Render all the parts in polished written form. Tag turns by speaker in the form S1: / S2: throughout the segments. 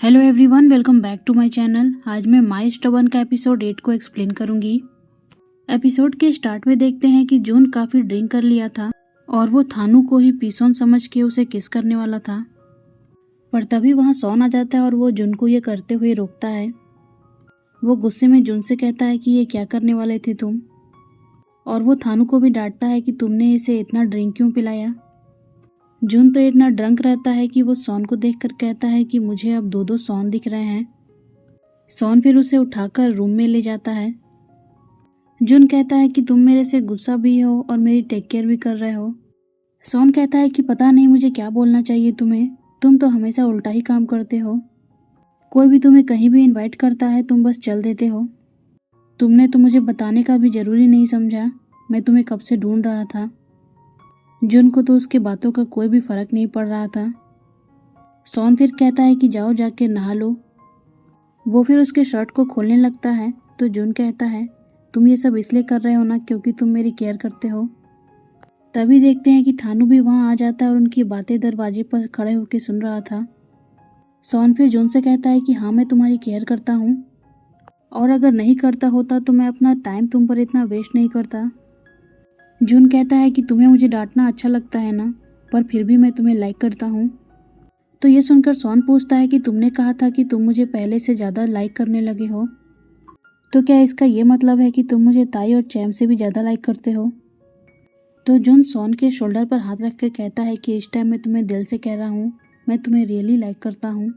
S1: Hello everyone, welcome back to my channel. आज मैं my stubborn का एपिसोड 8 को एक्सप्लेन करूंगी। एपिसोड के स्टार्ट में देखते हैं कि जून काफ़ी ड्रिंक कर लिया था और वो थानू को ही पीसोन समझ के उसे किस करने वाला था, पर तभी वहाँ सॉन आ जाता है और वो जून को ये करते हुए रोकता है। वो गुस्से में जून से कहता है कि ये क्या करने वाले थे तुम, और वो थानू को भी डांटता है कि तुमने इसे इतना ड्रिंक क्यों पिलाया। जून तो इतना ड्रंक रहता है कि वो सॉन को देखकर कहता है कि मुझे अब दो दो सॉन दिख रहे हैं। सॉन फिर उसे उठाकर रूम में ले जाता है। जून कहता है कि तुम मेरे से गुस्सा भी हो और मेरी टेक केयर भी कर रहे हो। सॉन कहता है कि पता नहीं मुझे क्या बोलना चाहिए तुम्हें, तुम तो हमेशा उल्टा ही काम करते हो। कोई भी तुम्हें कहीं भी इनवाइट करता है तुम बस चल देते हो। तुमने तो मुझे बताने का भी ज़रूरी नहीं समझा, मैं तुम्हें कब से ढूंढ रहा था। जून को तो उसके बातों का कोई भी फर्क नहीं पड़ रहा था। सॉन फिर कहता है कि जाओ जाके नहा लो। वो फिर उसके शर्ट को खोलने लगता है तो जून कहता है तुम ये सब इसलिए कर रहे हो ना क्योंकि तुम मेरी केयर करते हो। तभी देखते हैं कि थानू भी वहाँ आ जाता है और उनकी बातें दरवाजे पर खड़े होकर सुन रहा था। सॉन फिर जून से कहता है कि हाँ मैं तुम्हारी केयर करता हूँ, और अगर नहीं करता होता तो मैं अपना टाइम तुम पर इतना वेस्ट नहीं करता। जून कहता है कि तुम्हें मुझे डांटना अच्छा लगता है ना, पर फिर भी मैं तुम्हें लाइक करता हूँ। तो ये सुनकर सॉन पूछता है कि तुमने कहा था कि तुम मुझे पहले से ज़्यादा लाइक करने लगे हो, तो क्या इसका ये मतलब है कि तुम मुझे ताई और चैम से भी ज़्यादा लाइक करते हो। तो जून सॉन के शोल्डर पर हाथ रख कर कहता है कि इस टाइम मैं तुम्हें दिल से कह रहा हूँ, मैं तुम्हें रियली लाइक करता हूँ।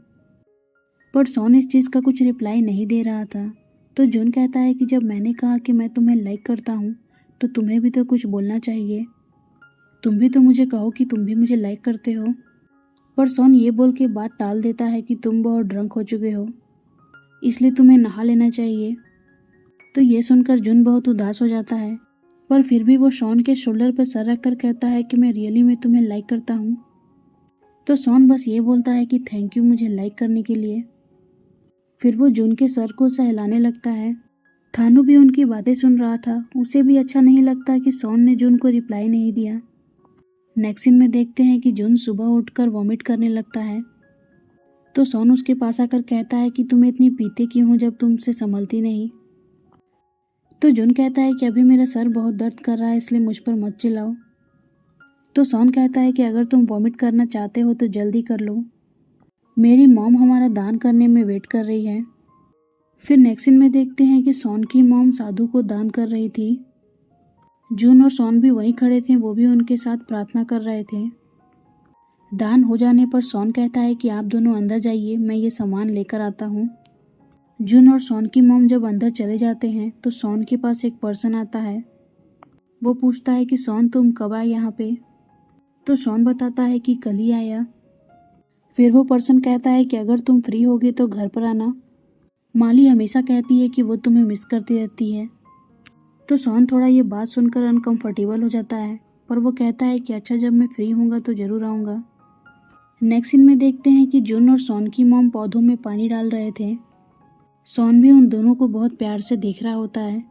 S1: पर सॉन इस चीज़ का कुछ रिप्लाई नहीं दे रहा था। तो जून कहता है कि जब मैंने कहा कि मैं तुम्हें लाइक करता हूँ तो तुम्हें भी तो कुछ बोलना चाहिए, तुम भी तो मुझे कहो कि तुम भी मुझे लाइक करते हो। पर सॉन ये बोल के बात टाल देता है कि तुम बहुत ड्रंक हो चुके हो, इसलिए तुम्हें नहा लेना चाहिए। तो ये सुनकर जून बहुत उदास हो जाता है, पर फिर भी वो शॉन के शोल्डर पर सर रख कर कहता है कि मैं रियली में तुम्हें लाइक करता हूँ। तो सॉन बस ये बोलता है कि थैंक यू मुझे लाइक करने के लिए। फिर वो जून के सर को सहलाने लगता है। थानू भी उनकी बातें सुन रहा था, उसे भी अच्छा नहीं लगता कि सॉन ने जून को रिप्लाई नहीं दिया। नेक्स्ट सीन में देखते हैं कि जून सुबह उठकर वॉमिट करने लगता है। तो सॉन उसके पास आकर कहता है कि तुम इतनी पीते क्यों हो जब तुमसे संभलती नहीं। तो जून कहता है कि अभी मेरा सर बहुत दर्द कर रहा है इसलिए मुझ पर मत चिल्लाओ। तो सॉन कहता है कि अगर तुम वॉमिट करना चाहते हो तो जल्दी कर लो, मेरी मॉम हमारा दान करने में वेट कर रही है। फिर नेक्स्ट सीन में देखते हैं कि सॉन की मॉम साधु को दान कर रही थी। जून और सॉन भी वहीं खड़े थे, वो भी उनके साथ प्रार्थना कर रहे थे। दान हो जाने पर सॉन कहता है कि आप दोनों अंदर जाइए, मैं ये सामान लेकर आता हूँ। जून और सॉन की मॉम जब अंदर चले जाते हैं तो सॉन के पास एक पर्सन आता है। वो पूछता है कि सॉन तुम कब आए यहाँ पे। तो सॉन बताता है कि कल ही आया। फिर वो पर्सन कहता है कि अगर तुम फ्री होगे तो घर पर आना, माली हमेशा कहती है कि वो तुम्हें मिस करती रहती है। तो सॉन थोड़ा ये बात सुनकर अनकंफर्टेबल हो जाता है, पर वो कहता है कि अच्छा जब मैं फ्री होऊंगा तो ज़रूर आऊँगा। नेक्स्ट सीन में देखते हैं कि जून और सॉन की मॉम पौधों में पानी डाल रहे थे। सॉन भी उन दोनों को बहुत प्यार से देख रहा होता है।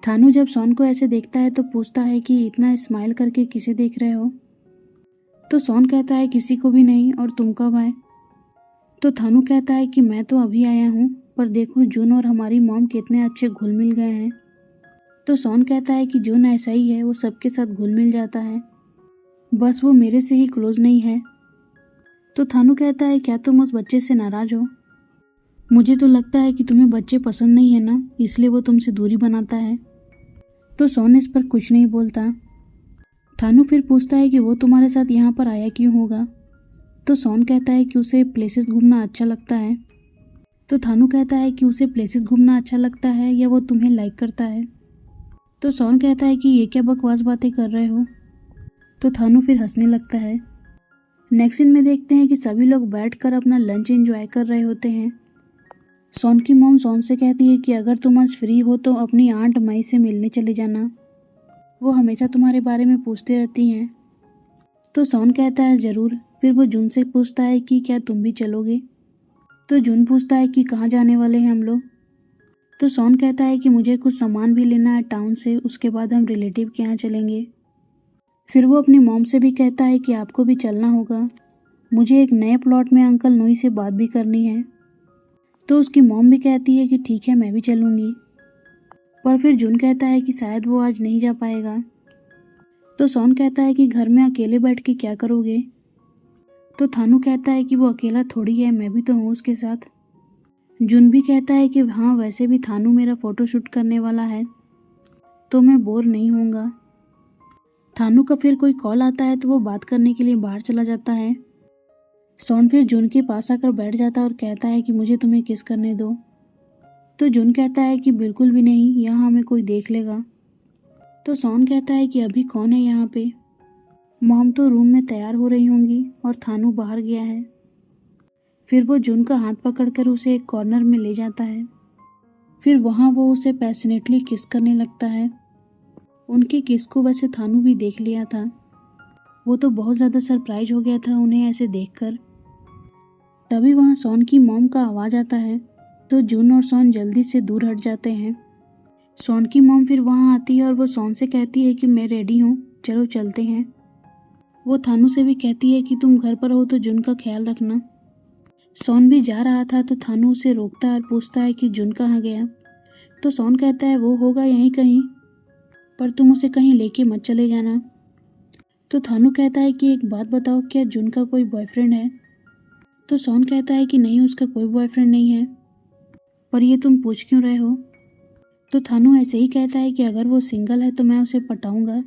S1: थानू जब सॉन को ऐसे देखता है तो पूछता है कि इतना स्माइल करके किसे देख रहे हो। तो सॉन कहता है किसी को भी नहीं, और तुम कब आए। तो थानू कहता है कि मैं तो अभी आया हूँ, पर देखो जून और हमारी मॉम कितने अच्छे घुल मिल गए हैं। तो सॉन कहता है कि जून ऐसा ही है, वो सबके साथ घुल मिल जाता है, बस वो मेरे से ही क्लोज नहीं है। तो थानू कहता है क्या तुम उस बच्चे से नाराज़ हो, मुझे तो लगता है कि तुम्हें बच्चे पसंद नहीं है ना, इसलिए वो तुमसे दूरी बनाता है। तो सॉन इस पर कुछ नहीं बोलता। थानू फिर पूछता है कि वो तुम्हारे साथ यहाँ पर आया क्यों होगा। तो सॉन कहता है कि उसे प्लेसेस घूमना अच्छा लगता है। तो थानू कहता है कि उसे प्लेसेस घूमना अच्छा लगता है या वो तुम्हें लाइक करता है। तो सॉन कहता है कि ये क्या बकवास बातें कर रहे हो। तो थानू फिर हंसने लगता है। नेक्स्ट सीन में देखते हैं कि सभी लोग बैठकर अपना लंच एंजॉय कर रहे होते हैं। सॉन की मॉम सॉन से कहती है कि अगर तुम आज फ्री हो तो अपनी आंट मई से मिलने चले जाना, वो हमेशा तुम्हारे बारे में पूछते रहती हैं। तो सॉन कहता है ज़रूर। फिर वो जून से पूछता है कि क्या तुम भी चलोगे। तो जून पूछता है कि कहाँ जाने वाले हैं हम लोग। तो सॉन कहता है कि मुझे कुछ सामान भी लेना है टाउन से, उसके बाद हम रिलेटिव के यहाँ चलेंगे। फिर वो अपनी मॉम से भी कहता है कि आपको भी चलना होगा। मुझे एक नए प्लॉट में अंकल नोई से बात भी करनी है। तो उसकी मॉम भी कहती है कि ठीक है, मैं भी चलूँगी। पर फिर जुन कहता है कि शायद वो आज नहीं जा पाएगा। तो सॉन कहता है कि घर में अकेले बैठ के क्या करोगे। तो थानू कहता है कि वो अकेला थोड़ी है, मैं भी तो हूँ उसके साथ। जुन भी कहता है कि हाँ, वैसे भी थानू मेरा फ़ोटोशूट करने वाला है, तो मैं बोर नहीं होऊंगा। थानू का फिर कोई कॉल आता है तो वो बात करने के लिए बाहर चला जाता है। सॉन फिर जुन के पास आकर बैठ जाता है और कहता है कि मुझे तुम्हें किस करने दो। तो जुन कहता है कि बिल्कुल भी नहीं, यहाँ हमें कोई देख लेगा। तो सॉन कहता है कि अभी कौन है यहाँ पे। मॉम तो रूम में तैयार हो रही होंगी और थानू बाहर गया है। फिर वो जुन का हाथ पकड़कर उसे एक कॉर्नर में ले जाता है। फिर वहाँ वो उसे पैशनेटली किस करने लगता है। उनके किस को वैसे थानू भी देख लिया था। वो तो बहुत ज़्यादा सरप्राइज हो गया था उन्हें ऐसे देखकर। तभी वहाँ सॉन की मॉम का आवाज़ आता है, तो जुन और सॉन जल्दी से दूर हट जाते हैं। सॉन की मॉम फिर वहाँ आती है और वो सॉन से कहती है कि मैं रेडी हूँ, चलो चलते हैं। वो थानू से भी कहती है कि तुम घर पर हो तो जुन का ख्याल रखना। सॉन भी जा रहा था तो थानू उसे रोकता है और पूछता है कि जुन कहाँ गया। तो सॉन कहता है वो होगा यहीं कहीं, पर तुम उसे कहीं लेके मत चले जाना। तो थानू कहता है कि एक बात बताओ, क्या जुन का कोई बॉयफ्रेंड है। तो सॉन कहता है कि नहीं, उसका कोई बॉयफ्रेंड नहीं है, पर ये तुम पूछ क्यों रहे हो। तो थानू ऐसे ही कहता है कि अगर वो सिंगल है तो मैं उसे पटाऊंगा।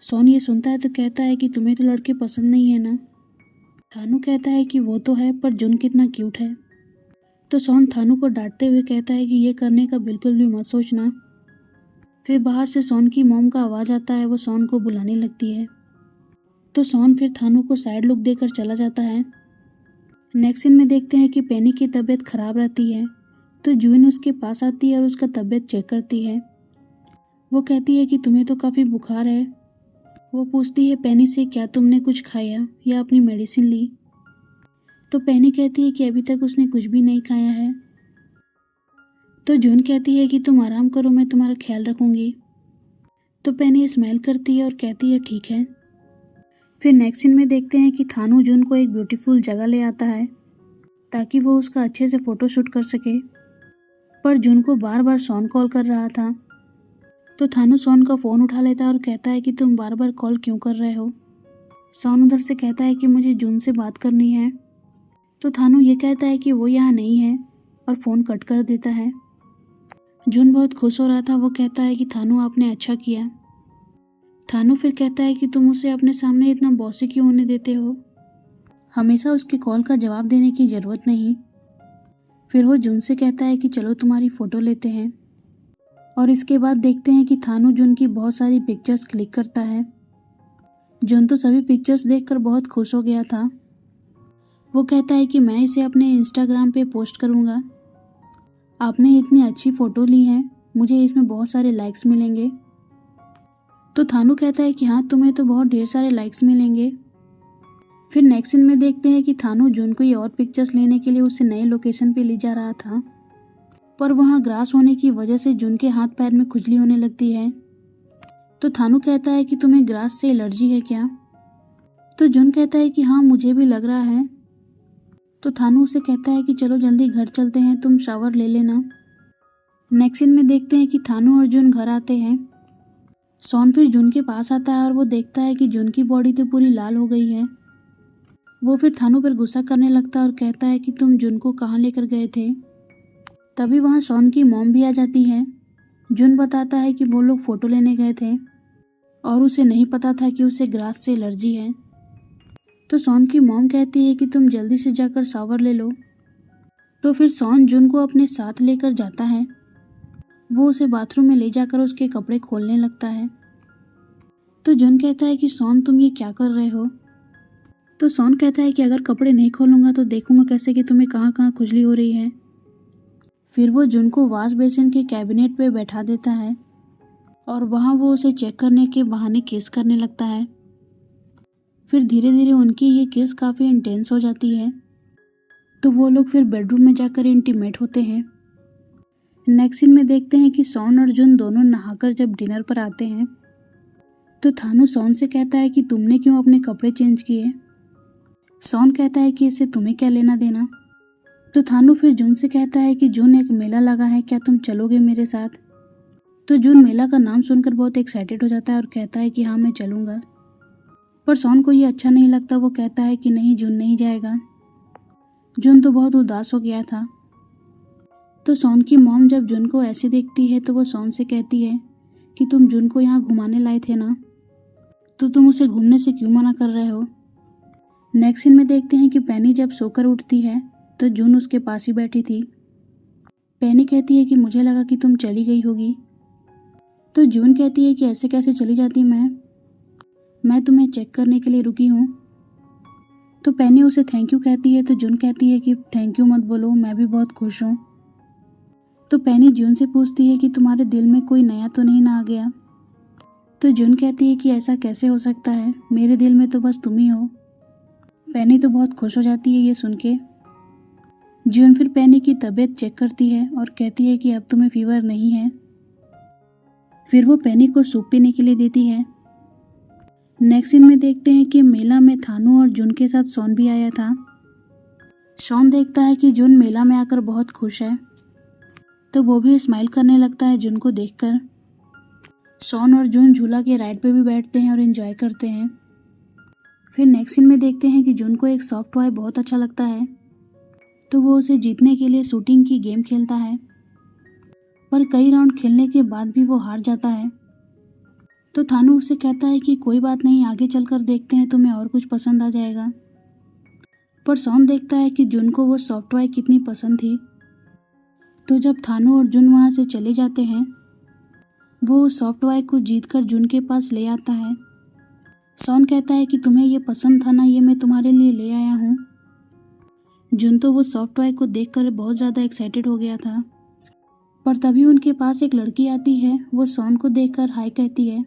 S1: सॉन ये सुनता है तो कहता है कि तुम्हें तो लड़के पसंद नहीं है ना। थानू कहता है कि वो तो है, पर जुन कितना क्यूट है। तो सॉन थानू को डांटते हुए कहता है कि ये करने का बिल्कुल भी मत सोचना। फिर बाहर से सॉन की मॉम का आवाज़ आता है, वो सॉन को बुलाने लगती है। तो सॉन फिर थानू को साइड लुक देकर चला जाता है। नेक्स्ट सीन में देखते हैं कि पेनी की तबीयत खराब रहती है, तो जून उसके पास आती है और उसका तबीयत चेक करती है। वो कहती है कि तुम्हें तो काफ़ी बुखार है। वो पूछती है पेनी से, क्या तुमने कुछ खाया या अपनी मेडिसिन ली। तो पेनी कहती है कि अभी तक उसने कुछ भी नहीं खाया है। तो जून कहती है कि तुम आराम करो, मैं तुम्हारा ख्याल रखूँगी। तो पेनी स्माइल करती है और कहती है ठीक है। फिर नेक्स्ट सीन में देखते हैं कि थानू जून को एक ब्यूटीफुल जगह ले आता है ताकि वो उसका अच्छे से फ़ोटोशूट कर सके। पर जून को बार बार सॉन कॉल कर रहा था, तो थानू सॉन का फ़ोन उठा लेता है और कहता है कि तुम बार बार कॉल क्यों कर रहे हो। सॉन उधर से कहता है कि मुझे जून से बात करनी है। तो थानू ये कहता है कि वो यहाँ नहीं है और फ़ोन कट कर देता है। जून बहुत खुश हो रहा था, वो कहता है कि थानू आपने अच्छा किया। थानू फिर कहता है कि तुम उसे अपने सामने इतना बॉसी क्यों होने देते हो, हमेशा उसके कॉल का जवाब देने की ज़रूरत नहीं। फिर वो जून से कहता है कि चलो तुम्हारी फ़ोटो लेते हैं। और इसके बाद देखते हैं कि थानू जून की बहुत सारी पिक्चर्स क्लिक करता है। जून तो सभी पिक्चर्स देखकर बहुत खुश हो गया था। वो कहता है कि मैं इसे अपने इंस्टाग्राम पे पोस्ट करूँगा। आपने इतनी अच्छी फ़ोटो ली है, मुझे इसमें बहुत सारे लाइक्स मिलेंगे। तो थानू कहता है कि हाँ, तुम्हें तो बहुत ढेर सारे लाइक्स मिलेंगे। फिर नेक्स्ट सीन में देखते हैं कि थानू जून को ये और पिक्चर्स लेने के लिए उसे नए लोकेशन पे ले जा रहा था, पर वहाँ ग्रास होने की वजह से जून के हाथ पैर में खुजली होने लगती है। तो थानू कहता है कि तुम्हें ग्रास से एलर्जी है क्या। तो जून कहता है कि हाँ, मुझे भी लग रहा है। तो थानू उसे कहता है कि चलो जल्दी घर चलते हैं, तुम शावर ले लेना। नेक्स्ट सीन में देखते हैं कि थानू और जून घर आते हैं। सॉन फिर जून के पास आता है और वो देखता है कि जून की बॉडी तो पूरी लाल हो गई है। वो फिर थानू पर गुस्सा करने लगता है और कहता है कि तुम जून को कहाँ लेकर गए थे। तभी वहाँ सॉन की मॉम भी आ जाती है। जून बताता है कि वो लोग फ़ोटो लेने गए थे और उसे नहीं पता था कि उसे ग्रास से एलर्जी है। तो सॉन की मॉम कहती है कि तुम जल्दी से जाकर शावर ले लो। तो फिर सॉन जून को अपने साथ लेकर जाता है। वो उसे बाथरूम में ले जाकर उसके कपड़े खोलने लगता है। तो जून कहता है कि सॉन, तुम ये क्या कर रहे हो। तो सॉन कहता है कि अगर कपड़े नहीं खोलूँगा तो देखूंगा कैसे कि तुम्हें कहाँ कहाँ खुजली हो रही है। फिर वो जून को वॉश बेसिन के कैबिनेट पे बैठा देता है और वहाँ वो उसे चेक करने के बहाने किस करने लगता है। फिर धीरे धीरे उनकी ये किस काफ़ी इंटेंस हो जाती है, तो वो लोग फिर बेडरूम में जाकर इंटीमेट होते हैं। नेक्स्ट सीन में देखते हैं कि सॉन और जून दोनों नहाकर जब डिनर पर आते हैं, तो थानू सॉन से कहता है कि तुमने क्यों अपने कपड़े चेंज किए। सॉन कहता है कि इससे तुम्हें क्या लेना देना। तो थानू फिर जून से कहता है कि जून एक मेला लगा है, क्या तुम चलोगे मेरे साथ। तो जून मेला का नाम सुनकर बहुत एक्साइटेड हो जाता है और कहता है कि हाँ मैं चलूँगा। पर सॉन को ये अच्छा नहीं लगता, वो कहता है कि नहीं जून नहीं जाएगा। जून तो बहुत उदास हो गया था। तो सॉन की मॉम जब जून को ऐसे देखती है तो वो सॉन से कहती है कि तुम जून को यहाँ घुमाने लाए थे ना, तो तुम उसे घूमने से क्यों मना कर रहे हो। नेक्स्ट सीन में देखते हैं कि पेनी जब सोकर उठती है तो जून उसके पास ही बैठी थी। पेनी कहती है कि मुझे लगा कि तुम चली गई होगी। तो जून कहती है कि ऐसे कैसे चली जाती मैं तुम्हें चेक करने के लिए रुकी हूँ। तो पेनी उसे थैंक यू कहती है तो जून कहती है कि थैंक यू मत बोलो, मैं भी बहुत खुश हूँ। तो पेनी जून से पूछती है कि तुम्हारे दिल में कोई नया तो नहीं ना आ गया। तो जून कहती है कि ऐसा कैसे हो सकता है, मेरे दिल में तो बस तुम ही हो। पेनी तो बहुत खुश हो जाती है ये सुन के। जून फिर पेनी की तबीयत चेक करती है और कहती है कि अब तुम्हें फीवर नहीं है। फिर वो पेनी को सूप पीने के लिए देती है। नेक्स्ट सीन में देखते हैं कि मेला में थानू और जून के साथ सॉन भी आया था। शॉन देखता है कि जून मेला में आकर बहुत खुश है, तो वो भी स्माइल करने लगता है जून को देखकर। शॉन और जून झूला के राइड पे भी बैठते हैं और एंजॉय करते हैं। फिर नेक्स्ट सीन में देखते हैं कि जून को एक सॉफ्ट टॉय बहुत अच्छा लगता है, तो वो उसे जीतने के लिए शूटिंग की गेम खेलता है। पर कई राउंड खेलने के बाद भी वो हार जाता है। तो थानू उससे कहता है कि कोई बात नहीं, आगे चलकर देखते हैं, तुम्हें और कुछ पसंद आ जाएगा। पर शॉन देखता है कि जून को वो सॉफ्ट टॉय कितनी पसंद थी। तो जब थानू और जून वहाँ से चले जाते हैं, वो सॉफ्ट टॉय को जीतकर जून के पास ले आता है। शॉन कहता है कि तुम्हें ये पसंद था ना, ये मैं तुम्हारे लिए ले आया हूँ। जून तो वो सॉफ्ट टॉय को देखकर बहुत ज़्यादा एक्साइटेड हो गया था। पर तभी उनके पास एक लड़की आती है, वो शॉन को देखकर हाय कहती है।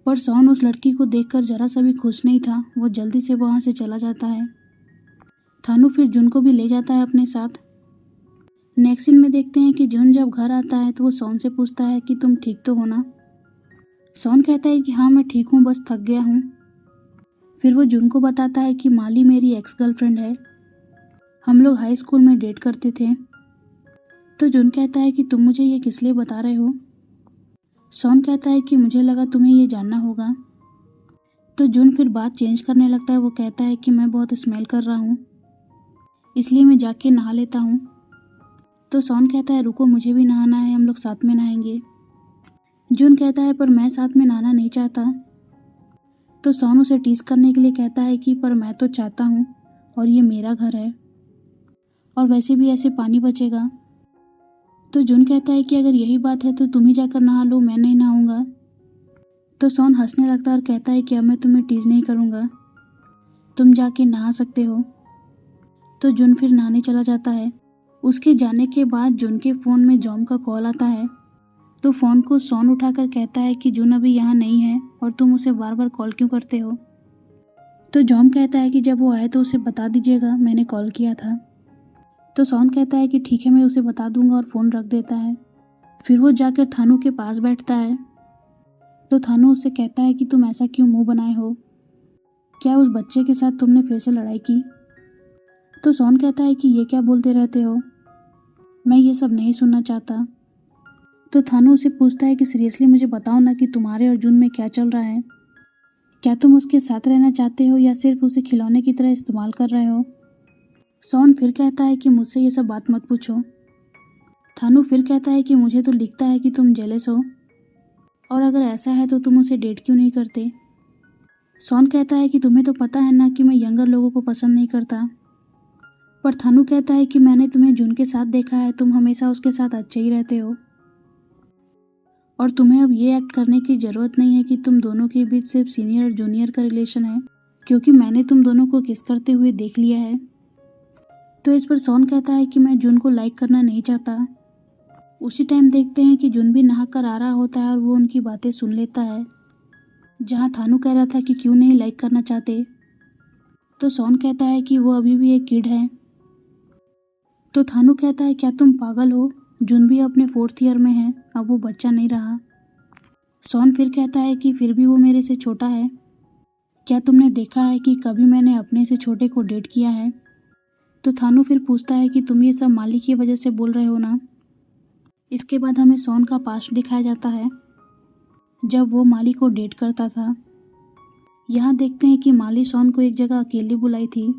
S1: पर शॉन उस लड़की को देखकर ज़रा सा भी खुश नहीं था, वो जल्दी से वहाँ से चला जाता है। थानू फिर जून को भी ले जाता है अपने साथ। नेक्स्ट सीन में देखते हैं कि जून जब घर आता है तो वो शॉन से पूछता है कि तुम ठीक तो हो ना। शॉन कहता है कि हाँ मैं ठीक हूँ, बस थक गया हूँ। फिर वो जून को बताता है कि माली मेरी एक्स गर्लफ्रेंड है, हम लोग हाई स्कूल में डेट करते थे। तो जून कहता है कि तुम मुझे ये किस लिए बता रहे हो। शॉन कहता है कि मुझे लगा तुम्हें ये जानना होगा। तो जून फिर बात चेंज करने लगता है, वो कहता है कि मैं बहुत स्मेल कर रहा हूँ, इसलिए मैं जाके नहा लेता हूँ। तो शॉन कहता है रुको, मुझे भी नहाना है, हम लोग साथ में नहाएंगे। जून कहता है पर मैं साथ में नहाना नहीं चाहता। तो शॉन उसे टीज करने के लिए कहता है कि पर मैं तो चाहता हूँ, और ये मेरा घर है, और वैसे भी ऐसे पानी बचेगा। तो जून कहता है कि अगर यही बात है तो तुम ही जाकर नहा लो, मैं नहीं नहाऊंगा। तो शॉन हंसने लगता है और कहता है कि अब मैं तुम्हें टीज नहीं करूँगा, तुम जाके नहा सकते हो। तो जून फिर नहाने चला जाता है। उसके जाने के बाद जून के फ़ोन में जॉम का कॉल आता है। तो फ़ोन को शॉन उठाकर कहता है कि जून अभी यहाँ नहीं है और तुम उसे बार बार कॉल क्यों करते हो। तो जॉम कहता है कि जब वो आए तो उसे बता दीजिएगा मैंने कॉल किया था। तो शॉन कहता है कि ठीक है मैं उसे बता दूंगा, और फ़ोन रख देता है। फिर वो जाकर थानू के पास बैठता है। तो थानू उससे कहता है कि तुम ऐसा क्यों मुंह बनाए हो, क्या उस बच्चे के साथ तुमने फिर से लड़ाई की। तो शॉन कहता है कि ये क्या बोलते रहते हो, मैं ये सब नहीं सुनना चाहता। तो थानू उसे पूछता है कि सीरियसली मुझे बताओ ना कि तुम्हारे और जून में क्या चल रहा है, क्या तुम उसके साथ रहना चाहते हो या सिर्फ उसे खिलौने की तरह इस्तेमाल कर रहे हो। शॉन फिर कहता है कि मुझसे ये सब बात मत पूछो। थानू फिर कहता है कि मुझे तो लिखता है कि तुम जेलस हो, और अगर ऐसा है तो तुम उसे डेट क्यों नहीं करते। शॉन कहता है कि तुम्हें तो पता है ना कि मैं यंगर लोगों को पसंद नहीं करता। पर थानू कहता है कि मैंने तुम्हें जून के साथ देखा है, तुम हमेशा उसके साथ अच्छे ही रहते हो, और तुम्हें अब ये एक्ट करने की ज़रूरत नहीं है कि तुम दोनों के बीच सिर्फ सीनियर और जूनियर का रिलेशन है, क्योंकि मैंने तुम दोनों को किस करते हुए देख लिया है। तो इस पर शॉन कहता है कि मैं जून को लाइक करना नहीं चाहता। उसी टाइम देखते हैं कि जून भी नहा कर आ रहा होता है और वो उनकी बातें सुन लेता है, जहाँ थानू कह रहा था कि क्यों नहीं लाइक करना चाहते। तो शॉन कहता है कि वो अभी भी एक किड है। तो थानू कहता है क्या तुम पागल हो, जून भी अपने 4th ईयर में है, अब वो बच्चा नहीं रहा। शॉन फिर कहता है कि फिर भी वो मेरे से छोटा है, क्या तुमने देखा है कि कभी मैंने अपने से छोटे को डेट किया है? तो थानू फिर पूछता है कि तुम ये सब माली की वजह से बोल रहे हो ना। इसके बाद हमें सॉन का पास्ट दिखाया जाता है जब वो माली को डेट करता था। यहाँ देखते हैं कि माली सॉन को एक जगह अकेले बुलाई थी।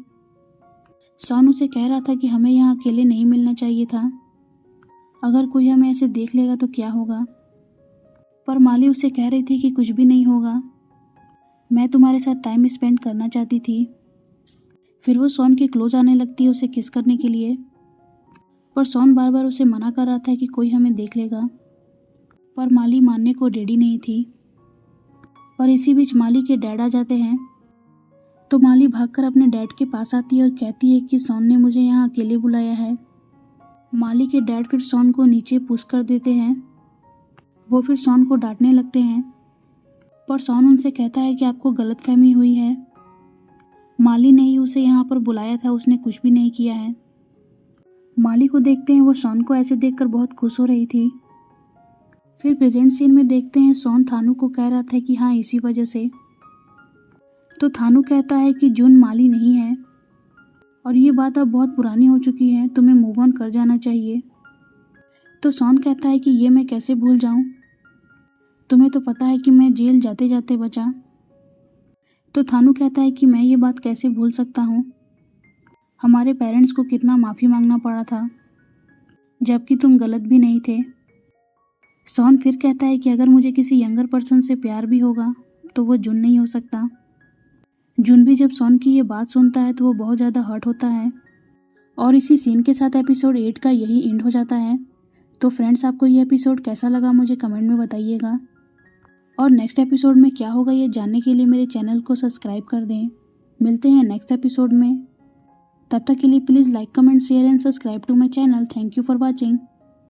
S1: सॉन उसे कह रहा था कि हमें यहाँ अकेले नहीं मिलना चाहिए था, अगर कोई हमें ऐसे देख लेगा तो क्या होगा। पर माली उसे कह रही थी कि कुछ भी नहीं होगा, मैं तुम्हारे साथ टाइम स्पेंड करना चाहती थी। फिर वो सॉन के क्लोज आने लगती है उसे किस करने के लिए, पर सॉन बार बार उसे मना कर रहा था कि कोई हमें देख लेगा, पर माली मानने को रेडी नहीं थी। पर इसी बीच माली के डैड आ जाते हैं, तो माली भागकर अपने डैड के पास आती है और कहती है कि सॉन ने मुझे यहाँ अकेले बुलाया है। माली के डैड फिर सॉन को नीचे पुश कर देते हैं। वो फिर सॉन को डांटने लगते हैं, पर सॉन उनसे कहता है कि आपको गलतफहमी हुई है, माली ने ही उसे यहाँ पर बुलाया था, उसने कुछ भी नहीं किया है। माली को देखते हैं वो सॉन को ऐसे देखकर बहुत खुश हो रही थी। फिर प्रेजेंट सीन में देखते हैं सॉन थानू को कह रहा था कि हाँ इसी वजह से। तो थानू कहता है कि जून माली नहीं है और ये बात अब बहुत पुरानी हो चुकी है, तुम्हें मूव ऑन कर जाना चाहिए। तो सॉन कहता है कि ये मैं कैसे भूल जाऊं, तुम्हें तो पता है कि मैं जेल जाते जाते बचा। तो थानू कहता है कि मैं ये बात कैसे भूल सकता हूँ, हमारे पेरेंट्स को कितना माफ़ी मांगना पड़ा था जबकि तुम गलत भी नहीं थे। सॉन फिर कहता है कि अगर मुझे किसी यंगर पर्सन से प्यार भी होगा तो वो जुन नहीं हो सकता। जुन भी जब सॉन की ये बात सुनता है तो वो बहुत ज़्यादा हर्ट होता है। और इसी सीन के साथ एपिसोड 8 का यही एंड हो जाता है। तो फ्रेंड्स, आपको ये एपिसोड कैसा लगा मुझे कमेंट में बताइएगा, और नेक्स्ट एपिसोड में क्या होगा ये जानने के लिए मेरे चैनल को सब्सक्राइब कर दें। मिलते हैं नेक्स्ट एपिसोड में, तब तक के लिए please like comment share and subscribe to my channel. Thank you for watching.